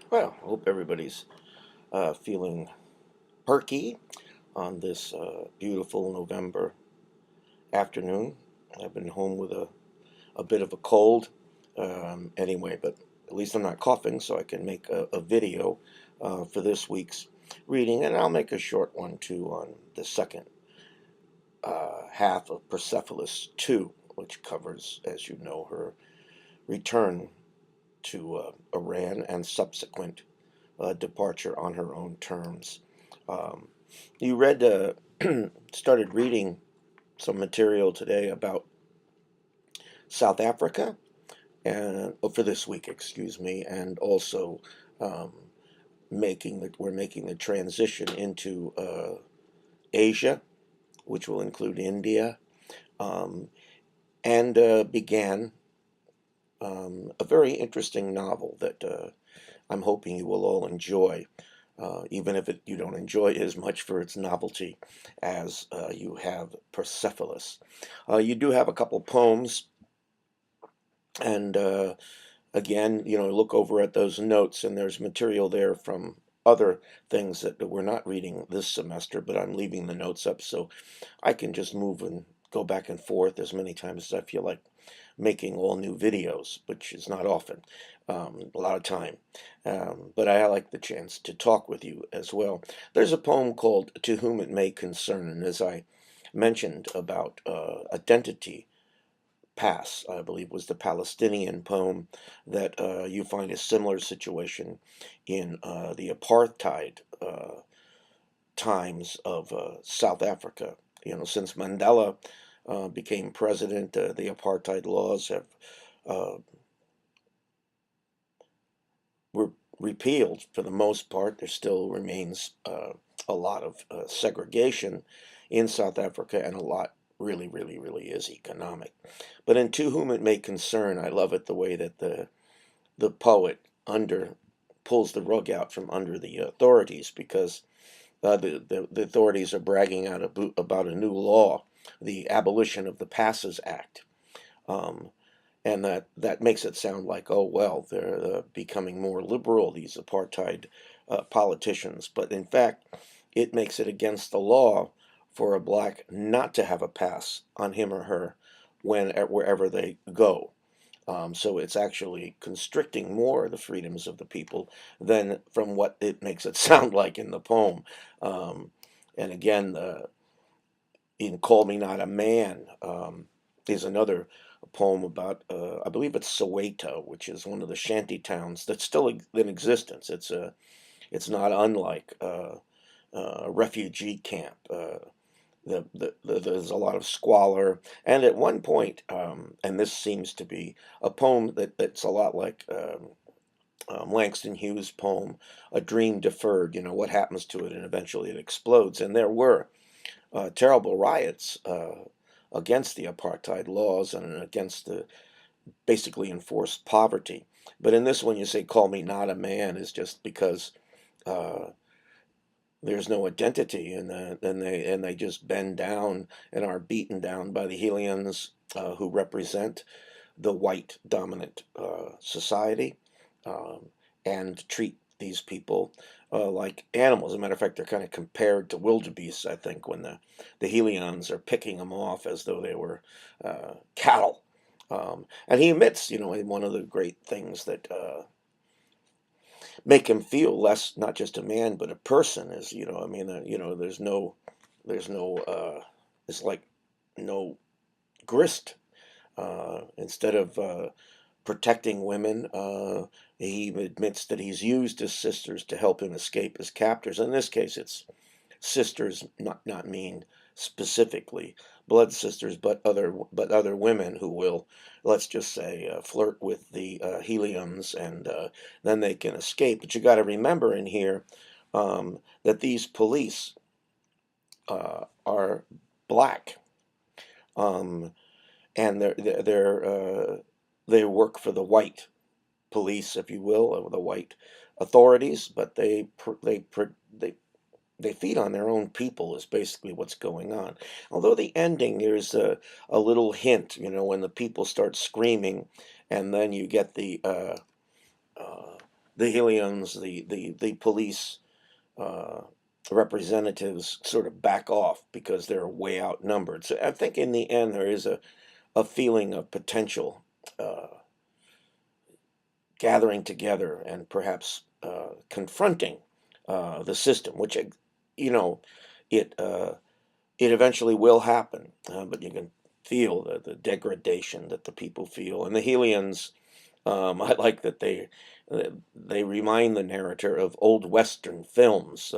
Well, I hope everybody's feeling perky on this beautiful November afternoon. I've been home with a bit of a cold anyway, but at least I'm not coughing, so I can make a video for this week's reading, and I'll make a short one too on the second half of Persepolis 2, which covers, as you know, her return to Iran and subsequent departure on her own terms. Um, you read, started reading some material today about South Africa, and for this week, excuse me, and also um, we're making the transition into Asia, which will include India, um, and began a very interesting novel that I'm hoping you will all enjoy, even if you don't enjoy it as much for its novelty as you have Persepolis. You do have a couple poems, and again, look over at those notes, and there's material there from other things that we're not reading this semester, but I'm leaving the notes up so I can just move and go back and forth as many times as I feel like making all new videos, which is not often, a lot of time. But I like the chance to talk with you as well. There's a poem called To Whom It May Concern, and as I mentioned about identity, Pass, I believe, was the Palestinian poem that you find a similar situation in the apartheid times of South Africa. Since Mandela became president, the apartheid laws have uh, were repealed for the most part. There still remains a lot of segregation in South Africa, and a lot really, really, really is economic. But in To Whom It May Concern, I love it the way that the poet under pulls the rug out from under the authorities, because the authorities are bragging out about a new law, the abolition of the Passes Act. Um, and that makes it sound like, oh well, they're becoming more liberal, these apartheid politicians. But in fact, it makes it against the law for a black not to have a pass on him or her wherever they go. So it's actually constricting more the freedoms of the people than from what it makes it sound like in the poem. Um, and again, in Call Me Not a Man is another poem about, I believe it's Soweto, which is one of the shanty towns that's still in existence. It's not unlike a refugee camp. There's a lot of squalor, and at one point, and this seems to be a poem that's a lot like Langston Hughes' poem, "A Dream Deferred." What happens to it, and eventually it explodes. And there were terrible riots against the apartheid laws and against the basically enforced poverty. But in this one, you say, "Call me not a man," is just because uh, there's no identity, and they just bend down and are beaten down by the Helians, who represent the white dominant society, um, and treat these people like animals. As a matter of fact, they're kind of compared to wildebeests, I think, when the Helions are picking them off as though they were cattle. And he admits, one of the great things that make him feel less, not just a man, but a person is, I mean, there's no, it's like no grist. Instead of protecting women, he admits that he's used his sisters to help him escape his captors. In this case, it's sisters, not mean specifically blood sisters, but other women who will, let's just say, flirt with the heliums, and then they can escape. But you got to remember in here that these police are black, um, and they work for the white police, if you will, or the white authorities, but they feed on their own people is basically what's going on. Although the ending, there's a little hint, when the people start screaming, and then you get uh, the Helians, the police uh, representatives sort of back off because they're way outnumbered. So I think in the end there is a feeling of potential uh, gathering together and perhaps confronting the system, which you know it it eventually will happen. But you can feel the degradation that the people feel, and the Helians. I like that they remind the narrator of old Western films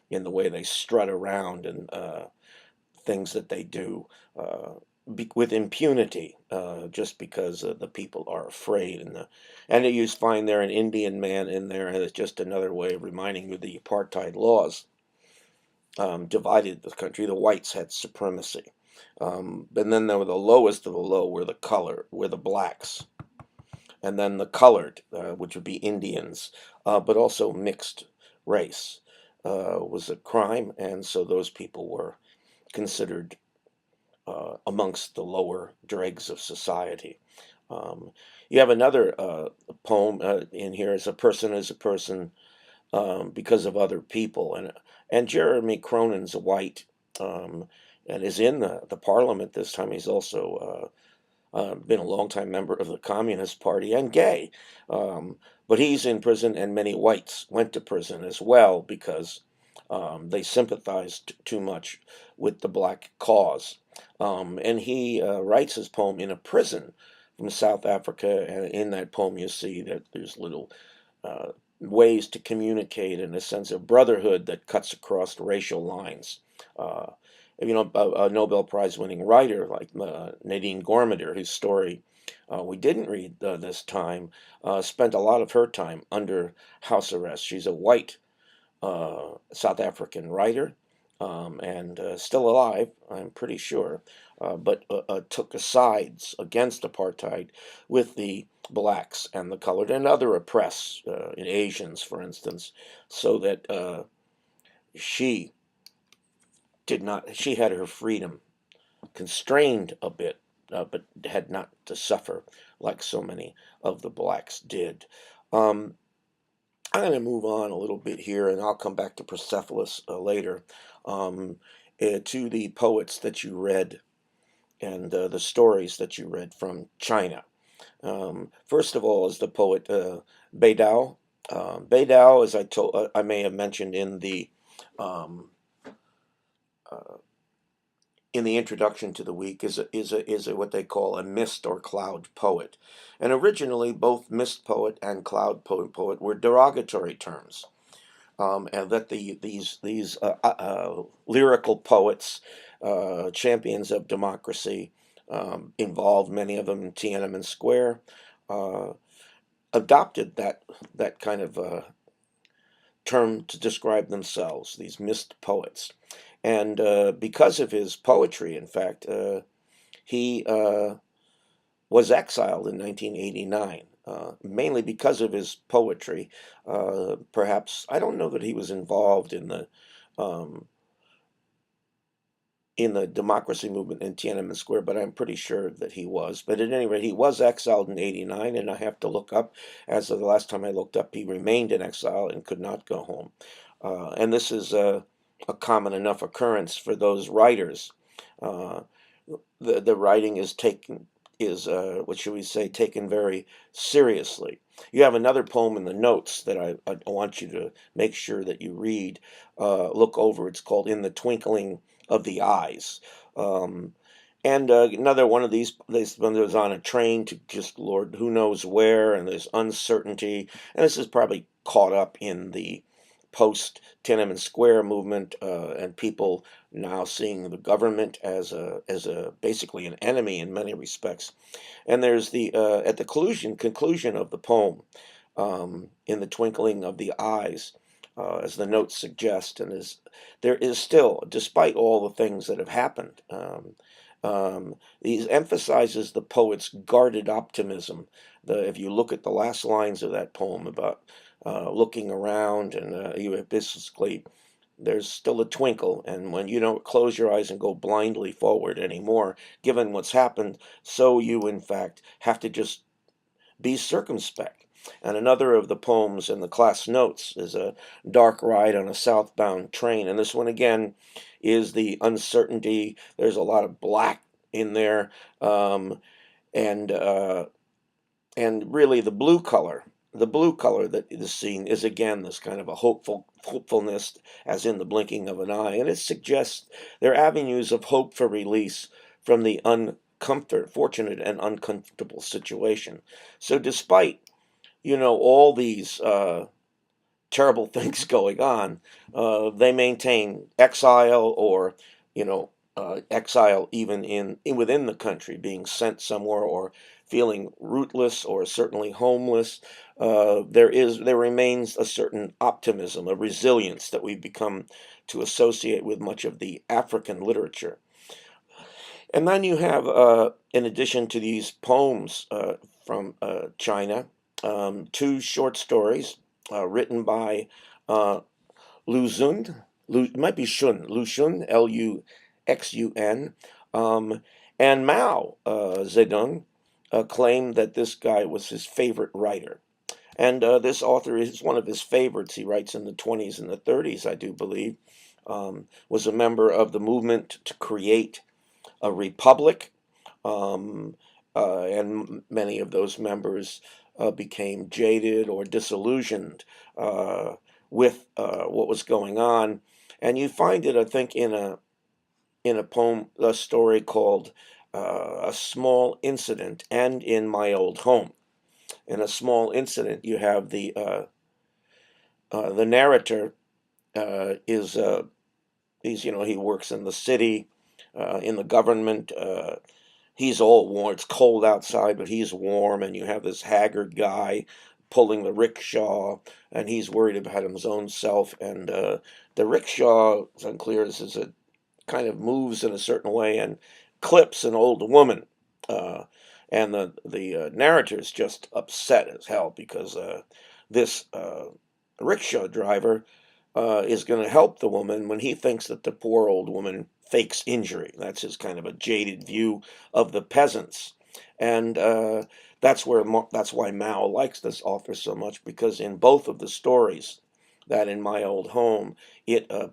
in the way they strut around and things that they do with impunity, just because the people are afraid. And you find there an Indian man in there, and it's just another way of reminding you the apartheid laws divided the country. The whites had supremacy. And then there were the lowest of the low were the blacks, and then the colored, which would be Indians, but also mixed race, was a crime, and so those people were considered amongst the lower dregs of society. Um, you have another poem in here: "As a person is a person because of other people," and Jeremy Cronin's white, and is in the parliament this time. He's also been a longtime member of the Communist Party and gay. But he's in prison, and many whites went to prison as well because they sympathized too much with the black cause. And he writes his poem in a prison from South Africa, and in that poem you see that there's little uh, ways to communicate in a sense of brotherhood that cuts across racial lines. Uh, a Nobel Prize winning writer like Nadine Gormander, whose story we didn't read this time, spent a lot of her time under house arrest. She's a white South African writer, and still alive, I'm pretty sure, but took sides against apartheid with the blacks and the colored and other oppressed, Asians, for instance, so that she she had her freedom constrained a bit, but had not to suffer like so many of the blacks did. Um, I'm going to move on a little bit here, and I'll come back to Persepolis later, um, to the poets that you read and the stories that you read from China. First of all, is the poet Bei Dao. Bei Dao, as I may have mentioned um, uh, in the introduction to the week, is a what they call a mist or cloud poet, and originally both mist poet and cloud poet were derogatory terms. And that these lyrical poets, champions of democracy, involved many of them in Tiananmen Square, uh, adopted that kind of term to describe themselves. These mist poets, and because of his poetry, in fact, he was exiled in 1989, mainly because of his poetry. Perhaps I don't know that he was involved um, in the democracy movement in Tiananmen Square, but I'm pretty sure that he was. But at any rate, he was exiled in '89, and I have to look up. As of the last time I looked up, he remained in exile and could not go home. And this is a common enough occurrence for those writers. Uh, the writing is what should we say, taken very seriously. You have another poem in the notes that I want you to make sure that you read, look over. It's called "In the Twinkling of the Eyes." Um, and another one of these when there's on a train to just Lord who knows where, and there's uncertainty, and this is probably caught up in the post Tiananmen Square movement, and people now seeing the government as a basically an enemy in many respects. And there's the at the conclusion of the poem, "In the Twinkling of the Eyes," as the notes suggest, and there is still, despite all the things that have happened. He emphasizes the poet's guarded optimism. If you look at the last lines of that poem about looking around, and you basically there's still a twinkle, and when you don't close your eyes and go blindly forward anymore, given what's happened, so you in fact have to just be circumspect. And another of the poems in the class notes is a dark ride on a southbound train. And this one again is the uncertainty. There's a lot of black in there, um, and uh, and really the blue color that is seen is again this kind of a hopefulness, as in the blinking of an eye, and it suggests there are avenues of hope for release from the fortunate and uncomfortable situation. So despite all these terrible things going on, they maintain exile, or exile even within the country, being sent somewhere, or feeling rootless, or certainly homeless. There remains a certain optimism, a resilience that we've become to associate with much of the African literature. And then you have, in addition to these poems from China, two short stories written by uh, Lu Xun. It might be Lu Xun, Luxun, um, and Mao Zedong claimed that this guy was his favorite writer. And this author is one of his favorites. He writes in the 20s and the 30s, I do believe. Was a member of the movement to create a republic, um, and many of those members became jaded or disillusioned uh, with what was going on. And you find it, I think, in a poem, a story called "A Small Incident," and in "My Old Home." In "A Small Incident," you have the narrator is he works in the city, in the government. He's all warm. It's cold outside, but he's warm, and you have this haggard guy pulling the rickshaw, and he's worried about his own self. And the rickshaw, it's unclear, this is a kind of moves in a certain way and clips an old woman. Uh, and the narrator is just upset as hell because this rickshaw driver is going to help the woman when he thinks that the poor old woman fakes injury. That's his kind of a jaded view of the peasants, and that's why Mao likes this author so much, because in both of the stories, that in "My Old Home,"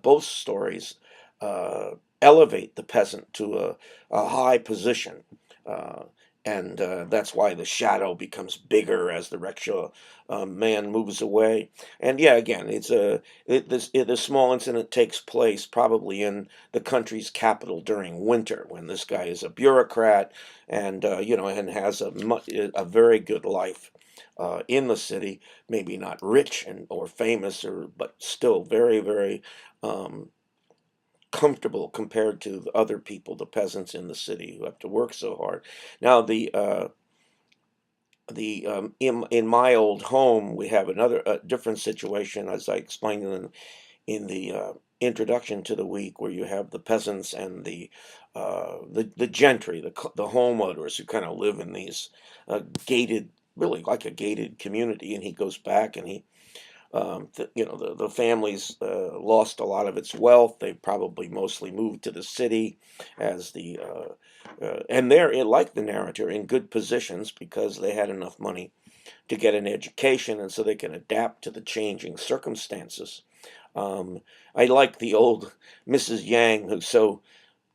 both stories uh, elevate the peasant to a high position. Uh, and that's why the shadow becomes bigger as the rickshaw man moves away. And yeah, again, this small incident takes place probably in the country's capital during winter, when this guy is a bureaucrat, and and has a very good life in the city. Maybe not rich or famous, but still very, very um, comfortable compared to the other people, the peasants in the city, who have to work so hard. Now, the in "My Old Home," we have another different situation, as I explained in the introduction to the week, where you have the peasants and the gentry, the homeowners, who kind of live in these gated, really like a gated community. And he goes back, and the family's lost a lot of its wealth. They probably mostly moved to the city, as and they're, like the narrator, in good positions because they had enough money to get an education, and so they can adapt to the changing circumstances. Um, I like the old Mrs. Yang, who's so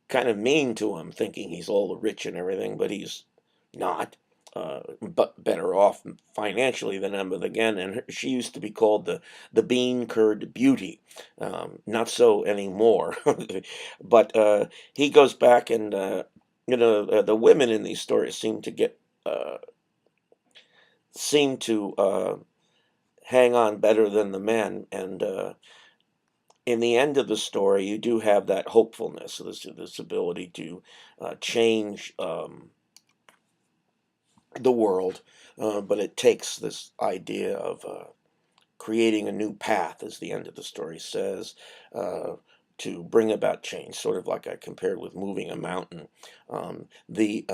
kind of mean to him, thinking he's all rich and everything, but he's not. But better off financially than him. But again, and she used to be called the bean curd beauty. Not so anymore. But he goes back, and the women in these stories uh, seem to hang on better than the men. And in the end of the story, you do have that hopefulness, this ability to change the world, but it takes this idea of creating a new path, as the end of the story says, uh, to bring about change, sort of like I compared with moving a mountain. The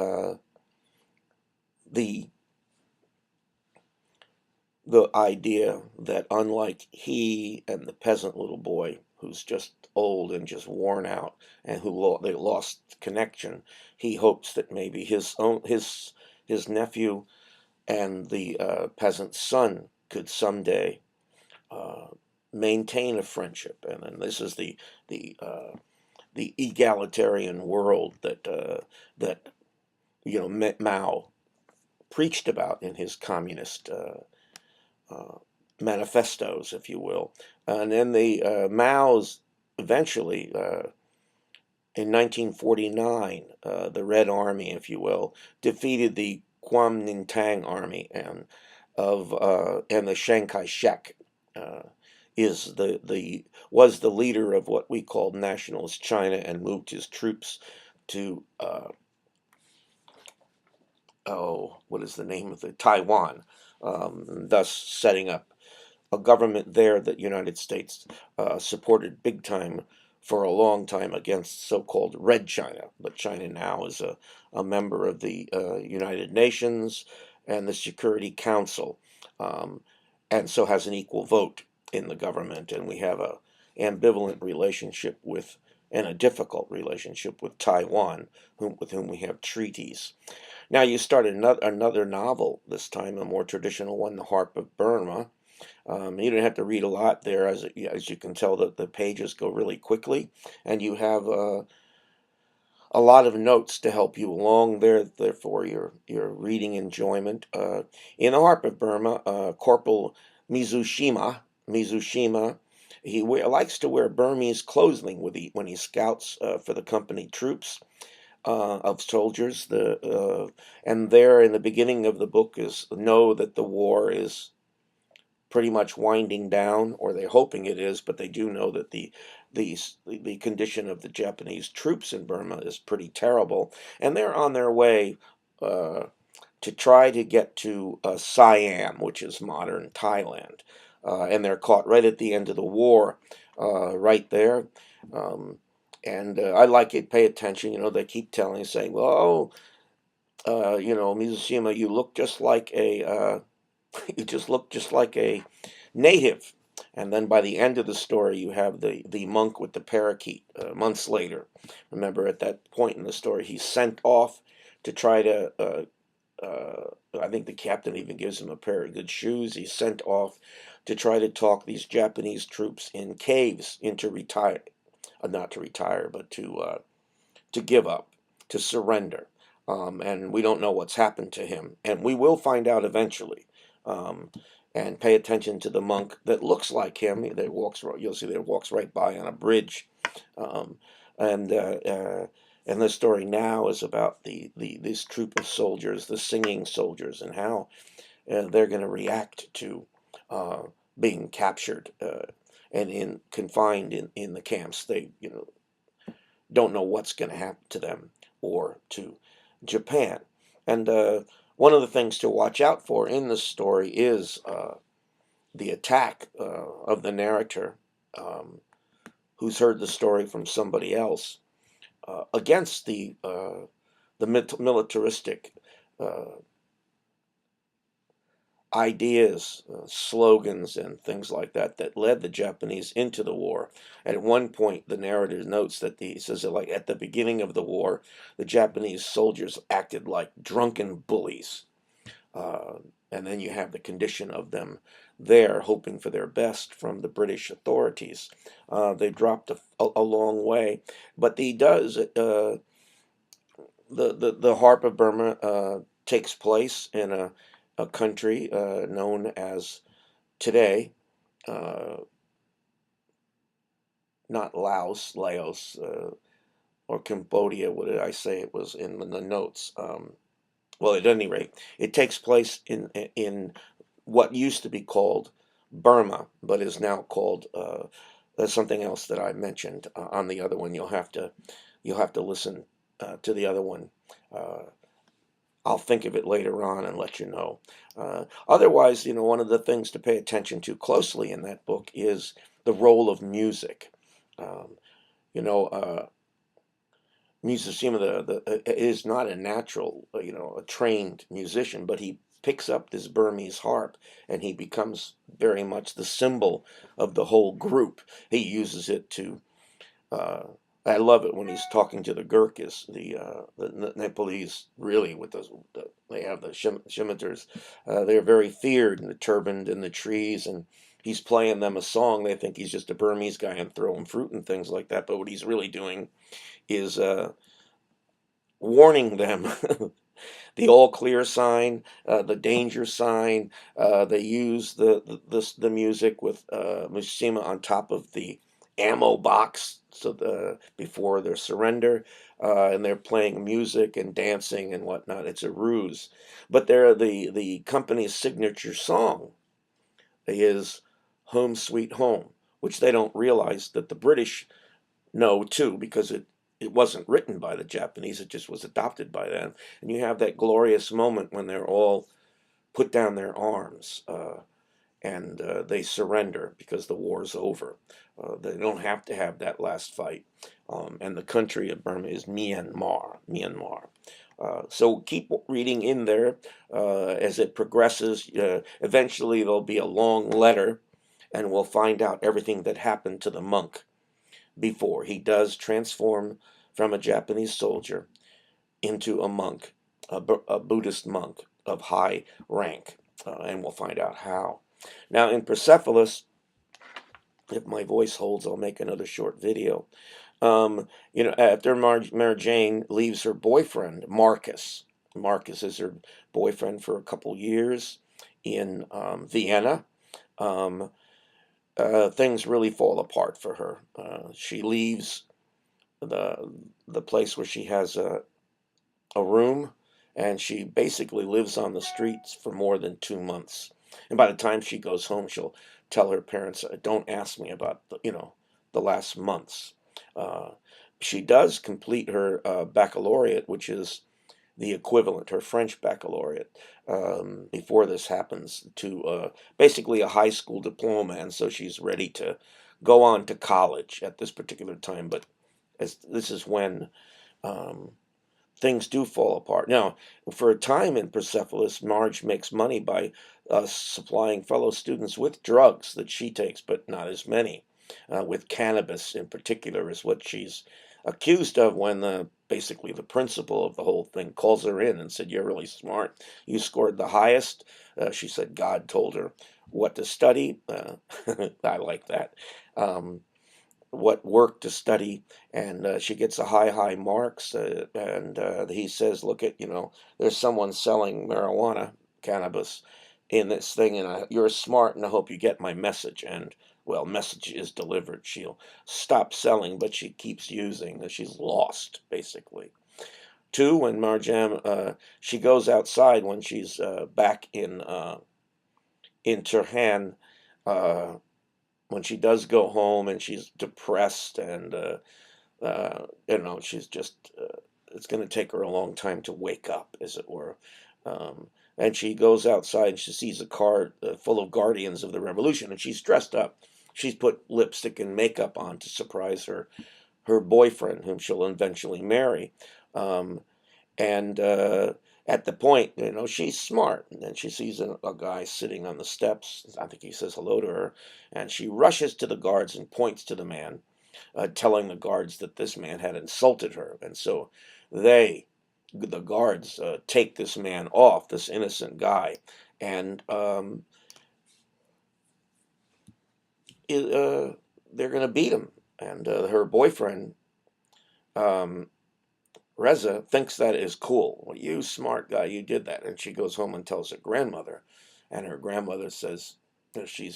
the idea that, unlike he and the peasant little boy, who's just old and just worn out, and they lost connection, he hopes that maybe his nephew and the peasant's son could someday uh, maintain a friendship. And then this is the egalitarian world that Mao preached about in his communist manifestos, if you will. And then the Mao's eventually, in 1949, the Red Army, if you will, defeated the Kuomintang Army and the Chiang Kai-shek uh, is the was the leader of what we called nationalist China and moved his troops to what is the name of the Taiwan, thus setting up a government there that United States supported big time for a long time against so-called Red China. But China now is a member of the United Nations and the Security Council, um, and so has an equal vote in the government. And we have a ambivalent relationship with and a difficult relationship with Taiwan, with whom we have treaties. Now you started another novel this time, a more traditional one, The Harp of Burma. You don't have to read a lot there, as you can tell that the pages go really quickly, and you have a lot of notes to help you along there, therefore your reading enjoyment. In The Harp of Burma, Corporal Mizushima, likes to wear Burmese clothing when he scouts for the company troops of soldiers. And there in the beginning of the book is know that the war is pretty much winding down, or they're hoping it is, but they do know that the condition of the Japanese troops in Burma is pretty terrible, and they're on their way uh, to try to get to Siam, which is modern Thailand, and they're caught right at the end of the war, right there. Um, and I like it. Pay attention. They keep saying, "Well, Mizushima, you look just like you just look just like a native." And then by the end of the story, you have the monk with the parakeet months later. Remember, at that point in the story, he's sent off to try to. I think the captain even gives him a pair of good shoes. He's sent off to try to talk these Japanese troops in caves into retire, not to retire, but to give up, to surrender. And we don't know what's happened to him. And we will find out eventually. Um, and pay attention to the monk that looks like him. You'll see that he walks right by on a bridge. Um, and and the story now is about this troop of soldiers, the singing soldiers, and how they're going to react to uh, being captured and confined in the camps. They don't know what's going to happen to them or to Japan. And one of the things to watch out for in this story is the attack of the narrator, um, who's heard the story from somebody else, against the militaristic uh, ideas, slogans, and things like that led the Japanese into the war. And at one point, the narrator notes that he says that, like, at the beginning of the war, the Japanese soldiers acted like drunken bullies. Uh, and then you have the condition of them there, hoping for their best from the British authorities. They dropped a long way, but he does. The Harp of Burma takes place in a country known as today, uh, not Laos, or Cambodia. What did I say? It was in the notes. Well, at any rate, it takes place in what used to be called Burma, but is now called something else that I mentioned on the other one. You'll have to listen to the other one. Uh, I'll think of it later on and let you know. Otherwise, one of the things to pay attention to closely in that book is the role of music. Um, you know, Mizushima is not a natural, a trained musician, but he picks up this Burmese harp and he becomes very much the symbol of the whole group. He uses it to uh, I love it when he's talking to the Gurkhas, the Nepalese, really with they have the scimitars. They're very feared, and the turbaned in the trees, and he's playing them a song. They think he's just a Burmese guy and throwing fruit and things like that. But what he's really doing is warning them. The all clear sign, the danger sign. They use the music with Mushima on top of the ammo box, so before their surrender, and they're playing music and dancing and whatnot. It's a ruse, but they're the company's signature song is "Home Sweet Home," which they don't realize that the British know too, because it wasn't written by the Japanese, it just was adopted by them. And you have that glorious moment when they're all put down their arms, and they surrender because the war's over. They don't have to have that last fight. And the country of Burma is Myanmar. Myanmar. So keep reading in there as it progresses. Eventually, there'll be a long letter, and we'll find out everything that happened to the monk before he does transform from a Japanese soldier into a monk, a Buddhist monk of high rank, and we'll find out how. Now, in Persepolis, if my voice holds, I'll make another short video. After Mary Jane leaves her boyfriend, Marcus. Marcus is her boyfriend for a couple years in Vienna. Um, Things really fall apart for her. She leaves the the place where she has a room, and she basically lives on the streets for more than 2 months. And by the time she goes home, she'll tell her parents, "Don't ask me about the last months." Uh, she does complete her baccalaureate, which is the equivalent, her French baccalaureate, before this happens, to basically a high school diploma, and so she's ready to go on to college at this particular time. But as this is when um, things do fall apart. Now, for a time in Persepolis, Marge makes money by supplying fellow students with drugs that she takes, but not as many. With cannabis in particular is what she's accused of when basically the principal of the whole thing calls her in and said, "You're really smart. You scored the highest." She said God told her what to study. I like that. Um, what work to study, and she gets a high marks, and he says, "Look at, there's someone selling marijuana, cannabis, in this thing, and you're smart, and I hope you get my message." And well, message is delivered. She'll stop selling, but she keeps using. She's lost, basically. Two, when Marjam, she goes outside when she's back in Turhan, uh, when she does go home and she's depressed, and she's just it's going to take her a long time to wake up, as it were. And she goes outside and she sees a car full of guardians of the revolution, and she's dressed up. She's put lipstick and makeup on to surprise her boyfriend, whom she'll eventually marry. Um, and at the point, she's smart. And then she sees a guy sitting on the steps. I think he says hello to her. And she rushes to the guards and points to the man, telling the guards that this man had insulted her. And so the guards, take this man off, this innocent guy. And they're going to beat him. And her boyfriend, um, Reza, thinks that is cool. "Well, you smart guy, you did that." And she goes home and tells her grandmother. And her grandmother says that she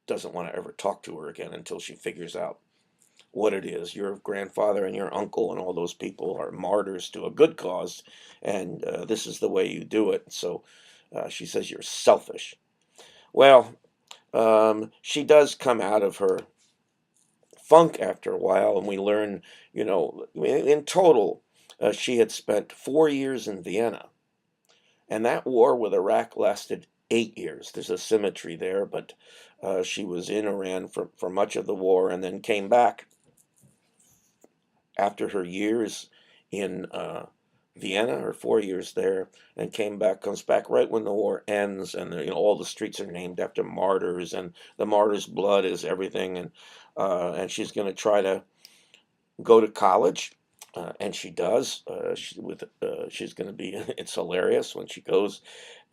doesn't want to ever talk to her again until she figures out what it is. Your grandfather and your uncle and all those people are martyrs to a good cause, and this is the way you do it. So she says, "You're selfish." Well, she does come out of her funk after a while, and we learn, in total, she had spent 4 years in Vienna, and that war with Iraq lasted 8 years. There's a symmetry there, but she was in Iran for much of the war, and then came back after her years in Vienna, or 4 years there, and comes back right when the war ends, and all the streets are named after martyrs, and the martyrs' blood is everything, and she's going to try to go to college, and she does. She's going to be. It's hilarious when she goes.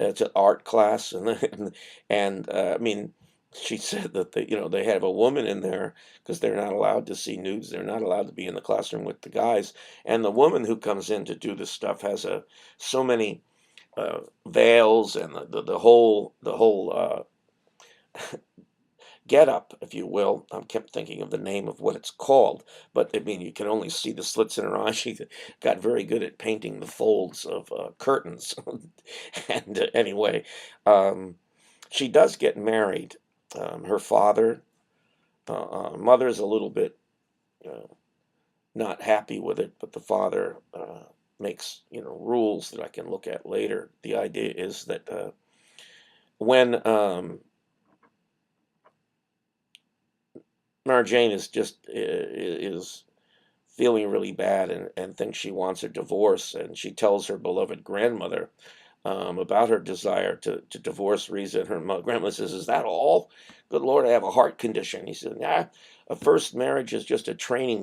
It's an art class, and I mean, she said that they have a woman in there because they're not allowed to see nudes. They're not allowed to be in the classroom with the guys. And the woman who comes in to do this stuff has so many veils and the whole get up, if you will. I kept thinking of the name of what it's called, but I mean, you can only see the slits in her eyes. She got very good at painting the folds of curtains. And anyway, um, she does get married. Her mother's a little bit uh, not happy with it, but the father makes rules that I can look at later. The idea is that when Mara Jane is feeling really bad and thinks she wants a divorce, and she tells her beloved grandmother about her desire to divorce Riza, and her grandmother says, "Is that all? Good Lord, I have a heart condition." He said, "Nah, a first marriage is just a training.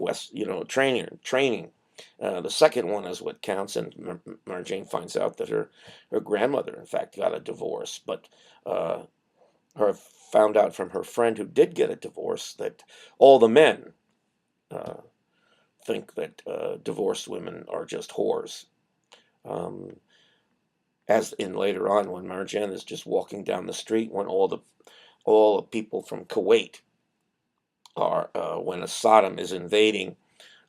The second one is what counts." And Mara Jane finds out that her grandmother, in fact, got a divorce, but uh, her found out from her friend who did get a divorce that all the men uh, think that divorced women are just whores. Um, as in later on, when Marjan is just walking down the street, when all the people from Kuwait are when Saddam is invading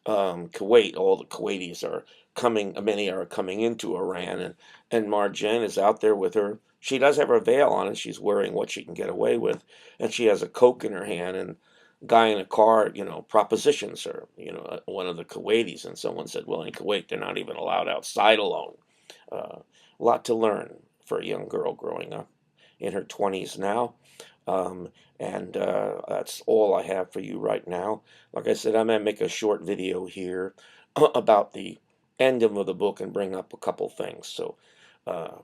Kuwait, all the Kuwaitis are coming. Many are coming into Iran, and Marjan is out there with her. She does have her veil on, and she's wearing what she can get away with, and she has a Coke in her hand. And guy in a car, propositions her, one of the Kuwaitis, and someone said, well, in Kuwait, they're not even allowed outside alone. A lot to learn for a young girl growing up in her 20s now. Um, and that's all I have for you right now. Like I said, I'm going to make a short video here about the ending of the book and bring up a couple things. So uh,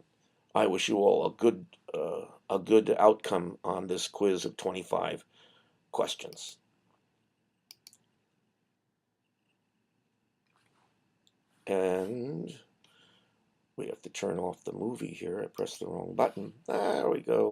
I wish you all a good outcome on this quiz of 25 questions. And we have to turn off the movie here. I pressed the wrong button. There we go.